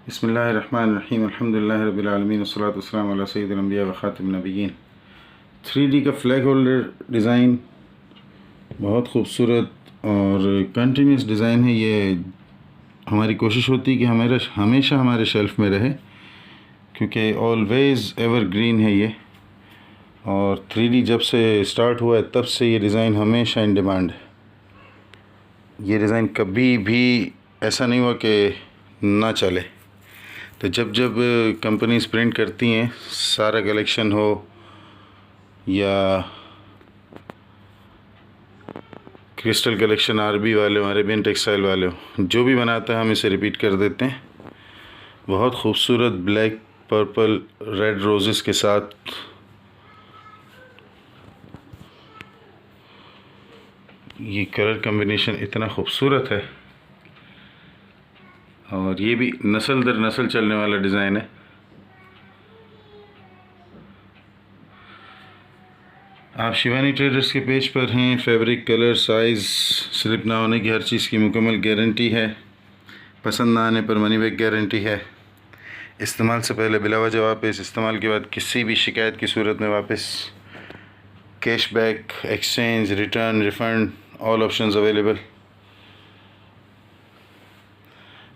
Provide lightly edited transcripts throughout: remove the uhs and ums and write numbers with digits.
बिस्मिल्लाहिर्रहमानिर्रहीम अल्हम्दुलिल्लाहि रब्बिल आलमीन वस्सलातु वस्सलामु अला सय्यिदिल अंबिया व खातिमिन नबिय्यीन। 3D का फ्लैग होल्डर डिज़ाइन बहुत खूबसूरत और कंटिन्यूस डिज़ाइन है। ये हमारी कोशिश होती है कि हमेशा हमारे शेल्फ़ में रहे, क्योंकि ऑलवेज़ एवरग्रीन है ये। और 3D जब से स्टार्ट हुआ है तब से ये डिज़ाइन हमेशा इन डिमांड है। ये डिज़ाइन कभी भी ऐसा नहीं हुआ कि ना चले। तो जब जब कंपनीज प्रिंट करती हैं, सारा कलेक्शन हो या क्रिस्टल कलेक्शन आरबी वाले हो, अरेबियन टेक्सटाइल वाले हो, जो भी बनाता है हम इसे रिपीट कर देते हैं। बहुत खूबसूरत ब्लैक, पर्पल, रेड रोज़ेस के साथ ये कलर कम्बिनेशन इतना खूबसूरत है और ये भी नस्ल दर नस्ल चलने वाला डिज़ाइन है। आप शिवानी ट्रेडर्स के पेज पर हैं। फैब्रिक, कलर, साइज़, स्लिप ना होने की हर चीज़ की मुकम्मल गारंटी है। पसंद ना आने पर मनी बैक गारंटी है। इस्तेमाल से पहले बिला वजह वापस, इस्तेमाल के बाद किसी भी शिकायत की सूरत में वापस। Cashback, exchange, return, refund, all options available.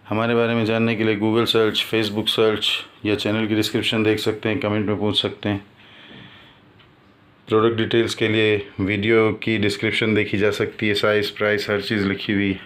हमारे बारे में जानने के लिए गूगल सर्च, फेसबुक सर्च या चैनल की डिस्क्रिप्शन देख सकते हैं, कमेंट में पूछ सकते हैं। प्रोडक्ट डिटेल्स के लिए वीडियो की डिस्क्रिप्शन देखी जा सकती है, साइज़, प्राइस, हर चीज़ लिखी हुई है।